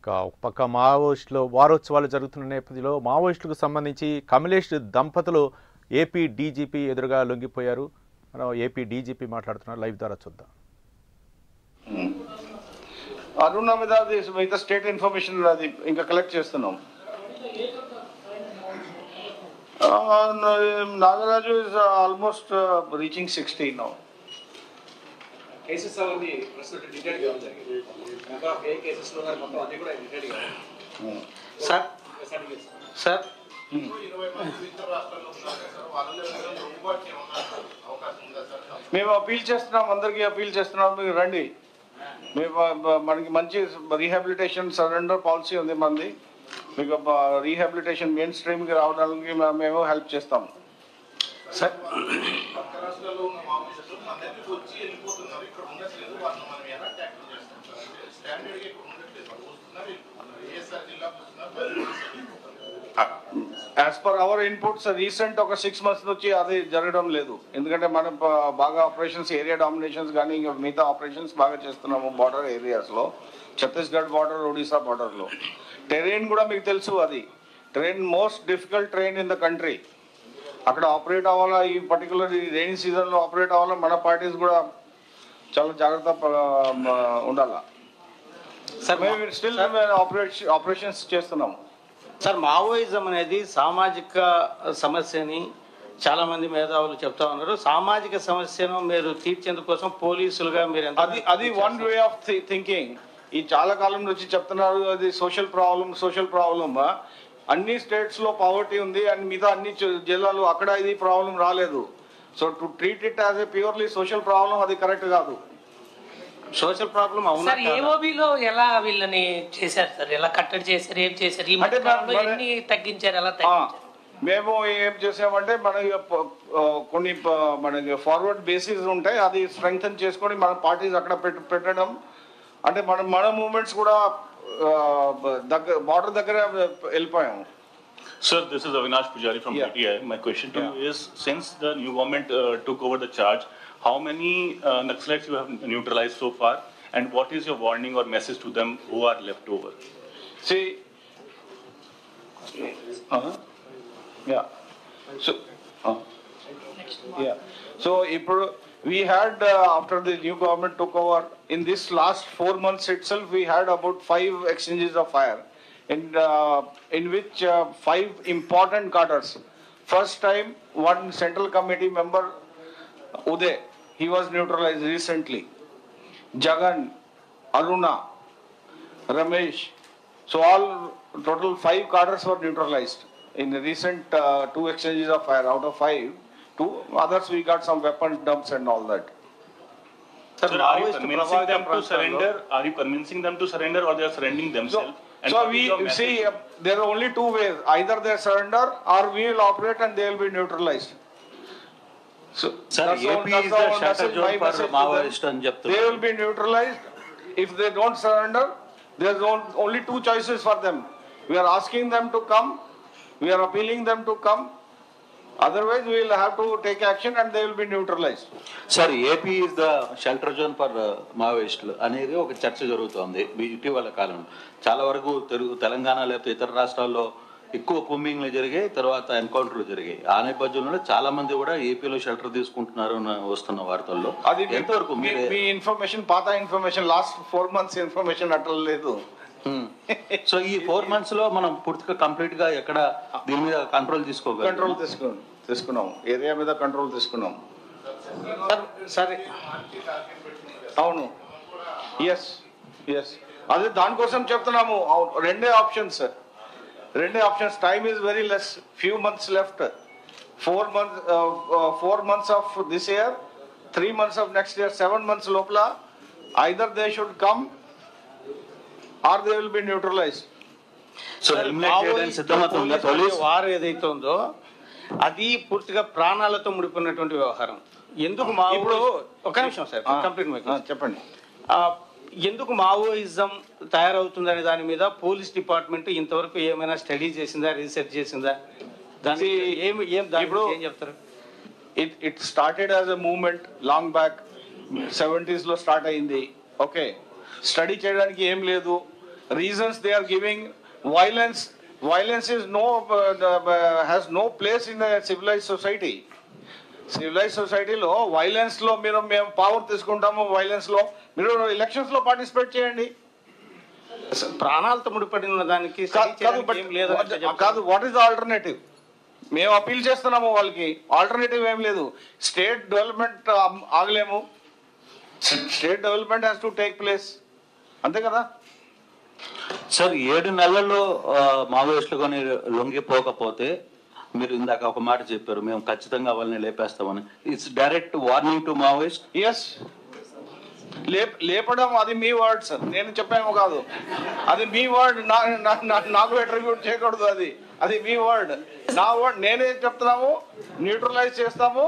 ఒక పక్క మావోయిస్టులు వారోత్సవాలు జరుగుతున్న నేపథ్యంలో మావోయిస్టులకు సంబంధించి కమలేష్ దంపతులు ఏపీ డీజీపీ ఎదురుగా లొంగిపోయారు. మనం ఏపీ డీజీపీ మాట్లాడుతున్నారు, లైవ్ ద్వారా చూద్దాం. అరుణ మీద మిగతా స్టేట్ ఇన్ఫర్మేషన్ అది ఇంకా కలెక్ట్ చేస్తున్నాం. Nagaraju is almost reaching 60 now. Cases అవన్నీ ప్రస్తుతం డిటైల్ గా ఉంది. ఇంకా ఏ కేసెస్ లో మొత్తం అన్ని కూడా డిటైల్ గా సార్ సార్ మేము అపీల్ చేస్తున్నాం, అందరికీ అపీల్ చేస్తున్నాం, మీరు రండి. మేము మనకి మంచి రీహాబిలిటేషన్ సరెండర్ పాలసీ ఉంది మంది. మీకు రీహాబిలిటేషన్ మెయిన్ స్ట్రీమ్కి రావడానికి మేము హెల్ప్ చేస్తాం. Sir as per our inputs recent ఒక 6 months నుంచి అది జరగడం లేదు. ఎందుకంటే మనం బాగా ఆపరేషన్స్ ఏరియా డామినేషన్స్ కానీ ఇంకా మిగతా ఆపరేషన్స్ బాగా చేస్తున్నాము బార్డర్ ఏరియాస్లో, ఛత్తీస్గఢ్ బార్డర్, ఒడిశా బార్డర్లో. టెరైన్ కూడా మీకు తెలుసు, అది terrain most difficult terrain in the country. అక్కడ ఆపరేట్ అవ్వాలా, ఈ పర్టికులర్ రైనీ సీజన్లో ఆపరేట్ అవ్వాలా, మన పార్టీస్ కూడా చాలా జాగ్రత్త ఉండాలా. సార్ మేము స్టిల్ ఆపరేషన్స్ చేస్తున్నాము. సార్ మావోయిజం అనేది సామాజిక సమస్యని చాలా మంది మేధావులు చెప్తా ఉన్నారు. సామాజిక సమస్యను మీరు తీర్చేందుకు కోసం పోలీసులుగా మీరు అది వన్ వే ఆఫ్ థింకింగ్. ఈ చాలా కాలం నుంచి చెప్తున్నారు అది సోషల్ ప్రాబ్లమ్. అన్ని స్టేట్స్ లో పావర్టీ ఉంది అండ్ మిగతా అన్ని జిల్లాలు అక్కడ ఇది ప్రాబ్లం రాలేదు. So to treat it as a purely social problem అది కరెక్ట్ కాదు. సోషల్ ప్రాబ్లం అవును సార్. ఏఓబిలో ఎలా వీళ్ళని చేశారు సార్, ఎలా కట్టడి చేశారు, ఏం చేశారు, ఈ మధ్యకాలంలో ఎన్ని తగ్గించారు, ఎలా తగ్గించారు? మేము ఏం చేసామంటే మనకి కొన్ని మనకి ఫార్వర్డ్ బేసిస్ ఉంటాయి, అది స్ట్రెంగ్తన్ చేసుకొని మన పార్టీస్ అక్కడ పెట్టడం. అంటే మన మూవ్మెంట్స్ కూడా బార్డర్ దగ్గర వెళ్ళిపోయాము. Sir, this is Avinash Pujari from PTI. My question to you is, since the new government took over the charge, how many Naxalites you have neutralized so far, and what is your warning or message to them who are left over? See, so we had after the new government took over, in this last 4 months itself, we had about 5 exchanges of fire, in which 5 important cadres. First time, one central committee member, Uday, he was neutralized recently. Jagan, Aruna, Ramesh. So all total 5 cadres were neutralized in the recent 2 exchanges of fire. Out of 5, 2 others we got some weapons dumps and all that. Sir, are you convincing them to surrender? Are you convincing them to surrender, or they are surrendering themselves? So we see there are only 2 ways: either they surrender or we will operate and they will be neutralized. So Sir, AP is the shelter zone for Maoist and they will be neutralized. If they don't surrender, there is only 2 choices for them. We are asking them to come, we are appealing them to come. Otherwise, we will have to take action and they will be neutralized. Sir, AP is the shelter zone for మావోయిస్టులు అనేది ఒక చర్చ జరుగుతోంది ఇటీవల కాలంలో. చాలా వరకు తెలంగాణ లేకపోతే ఇతర రాష్ట్రాల్లో ఎక్కువ కూంబింగ్లు జరిగాయి, తర్వాత ఎన్కౌంటర్లు జరిగాయి. ఆ నేపథ్యంలో చాలా మంది కూడా ఏపీలో షెల్టర్ తీసుకుంటున్నారు వస్తున్న వార్తల్లో. అది ఎంతవరకు మీ ఇన్ఫర్మేషన్, పాత ఇన్ఫర్మేషన్, లాస్ట్ 4 months ఇన్ఫర్మేషన్ అట్లా లేదు. సో ఈ 4 months లో మనం పూర్తిగా కంప్లీట్ గా ఎక్కడ దీని మీద కంట్రోల్ తీసుకున్నాం, ఏరియా మీద కంట్రోల్ తీసుకున్నాం. సరే, అవును, ఎస్ అదే దానికోసం చెప్తున్నాము. రెండే options. Time is very less, few months left. 4 months of this year, 3 months of next year, 7 months లోపల either they should come or they will be neutralized. So వారు ఏదైతే ఉందో అది పూర్తిగా ప్రాణాలతో ముడిపోయినటువంటి వ్యవహారం. ఎందుకు ఇప్పుడు ఒక నిమిషం సార్, కంప్లీట్ చెప్పండి. ఎందుకు మావోయిజం తయారవుతుందనే దాని మీద పోలీస్ డిపార్ట్మెంట్ ఇంతవరకు ఏమైనా స్టడీ చేసిందా, రీసెర్చ్ చేసిందా? దానికి ఇప్పుడు ఏం చెప్తారు? It started as a movement long back, 70s లో స్టార్ట్ అయింది. ఓకే, స్టడీ చేయడానికి ఏం లేదు. reasons they are giving. Violence is has no place in a civilized society. Civilise సొసైటీలో వైలెన్స్ లో మేము పవర్ తీసుకుంటాము, వైలెన్స్ లో మీరు ఎలక్షన్స్ లో పార్టిసిపేట్ చేయండి. ప్రాణాలతో ముడిపడిన దానికి కాదు, వాట్ ఈస్ ద ఆల్టర్నేటివ్? మేము అపీల్ చేస్తున్నాము వాళ్ళకి, ఆల్టర్నేటివ్ ఏం లేదు. స్టేట్ డెవలప్మెంట్ ఆగలేము, state development has to take place, అంతే కదా సార్. 7 నెలల్లో మావోయిస్టులు కానీ లొంగిపోకపోతే మీరు ఇందాక ఒక మాట చెప్పారు, మేము ఖచ్చితంగా వాళ్ళని లేపేస్తామని. It's direct warning to Maoist. Yes, లేపడం అది మీ వర్డ్ సార్, నేను చెప్పాము కాదు, అది మీ వర్డ్. నాకు అట్రిబ్యూట్ చేయకూడదు, అది మీ వర్డ్. నా వర్డ్ నేనే చెప్తున్నాము. న్యూట్రలైజ్ చేస్తాము,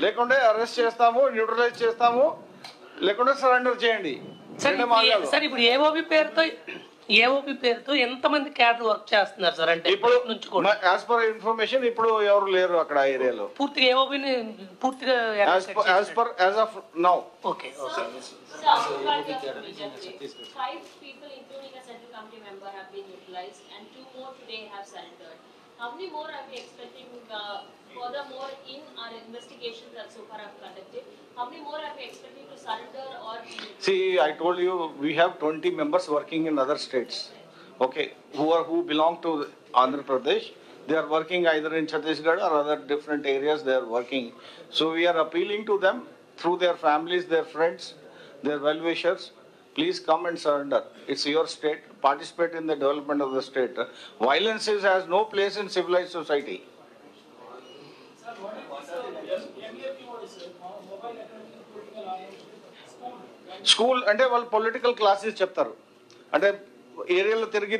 లేకుంటే అరెస్ట్ చేస్తాము, న్యూట్రలైజ్ చేస్తాము, లేకుంటే సరెండర్ చేయండి. సార్ ఇప్పుడు ఏఓపి పేరుతో ఎంతమంది క్యాడర్ వర్క్ చేస్తున్నారు సార్? అంటే ఇప్పుడు యాజ్ పర్ ఇన్ఫర్మేషన్ ఇప్పుడు ఎవరు లేరు అక్కడ ఏరియాలో. పూర్తిగా ఏఓపిని పూర్తిగా as of now. Okay. 5 people including a central committee member have been utilized and 2 more today have surrendered. How many more are we expecting furthermore in our investigations that so far have conducted? How many more are we expecting to surrender or? See, I told you we have 20 members working in other states, okay, who belong to Andhra Pradesh. They are working either in Chhattisgarh or other different areas. They are working. So we are appealing to them through their families, their friends, their well-wishers. Please come and surrender. It's your state. Participate in the development of the state. Violence has no place in civilized society. School అంటే వాళ్ళు political classes చెప్తారు, అంటే ఏరియాలో తిరిగి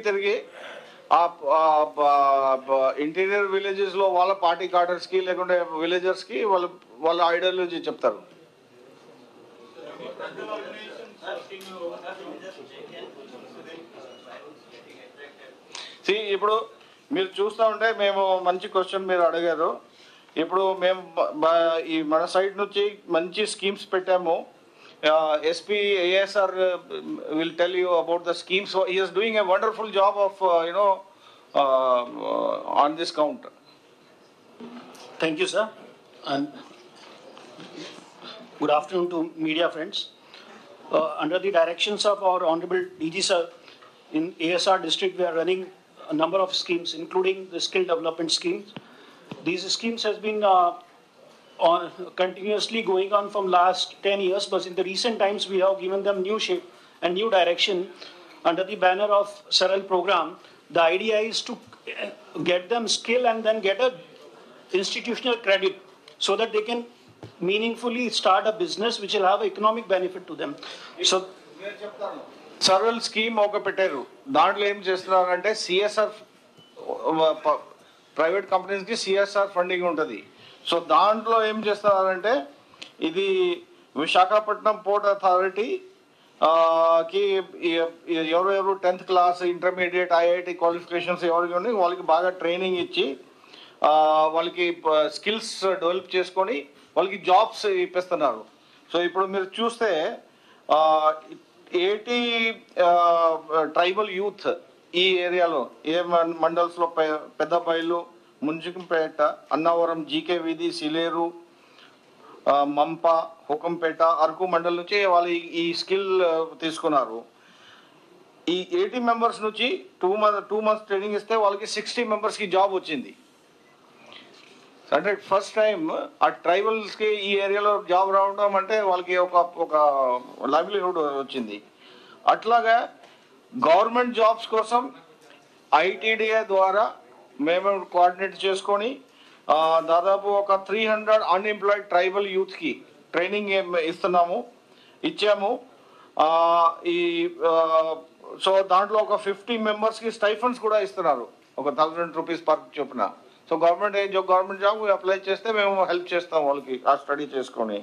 interior villages లో వాళ్ళ party కార్డర్స్ కి లేకుంటే విలేజర్స్ కి వాళ్ళ ఐడియాలజీ చెప్తారు. ఇప్పుడు మీరు చూస్తూ ఉంటే మేము మంచి క్వశ్చన్ మీరు అడిగారు. ఇప్పుడు మేము ఈ మన సైడ్ నుంచి మంచి స్కీమ్స్ పెట్టాము. SP ASR will tell you about the schemes. So he is doing a wonderful job of on this count. Thank you, sir, and good afternoon to media friends. Under the directions of our Honorable DG sir, in ASR district we are running a number of schemes, including the skill development schemes. These schemes has been continuously going on from last 10 years, but in the recent times we have given them new shape and new direction under the banner of Saral program. The idea is to get them skill and then get a institutional credit so that they can meaningfully start a business which will have economic benefit to them. So Saral scheme oka pettaru, దాంట్లో ఏం చేస్తున్నారంటే CSR private companies కి CSR funding ఉంటుంది. So దాంట్లో ఏం చేస్తున్నారంటే ఇది Visakhapatnam port authority కి ఎవరెవరు 10th class intermediate IIT qualifications ఎవరికి ఉన్నాయి వాళ్ళకి బాగా ట్రైనింగ్ ఇచ్చి వాళ్ళకి స్కిల్స్ డెవలప్ చేసుకొని వాళ్ళకి జాబ్స్ ఇప్పిస్తున్నారు. సో ఇప్పుడు మీరు చూస్తే 80 ట్రైబల్ యూత్ ఈ ఏరియాలో ఏ మండల్స్లో పెద్దపల్లి, ముంజికంపేట, అన్నవరం, జీకే వీధి, సిలేరు, మంప, హుకంపేట, అరకు మండల్ నుంచి వాళ్ళు ఈ స్కిల్ తీసుకున్నారు. ఈ 80 మెంబర్స్ నుంచి 2 months ట్రైనింగ్ ఇస్తే వాళ్ళకి 60 మెంబర్స్కి జాబ్ వచ్చింది. అంటే ఫస్ట్ టైం ఆ ట్రైబల్స్కి ఈ ఏరియాలో జాబ్ రావడం అంటే వాళ్ళకి ఒక లైవ్లీహుడ్ వచ్చింది. అట్లాగా గవర్నమెంట్ జాబ్స్ కోసం ITDA ద్వారా మేము కోఆర్డినేట్ చేసుకొని దాదాపు ఒక 300 అన్ఎంప్లాయిడ్ ట్రైబల్ యూత్కి ట్రైనింగ్ ఇచ్చాము. సో దాంట్లో ఒక 50 మెంబర్స్కి స్టైఫండ్స్ కూడా ఇస్తున్నారు, ఒక 1000 రూపీస్ పర్ చొప్పున. సో గవర్నమెంట్ జాబ్ అప్లై చేస్తే మేము హెల్ప్ చేస్తాం వాళ్ళకి ఆ స్టడీ చేసుకొని.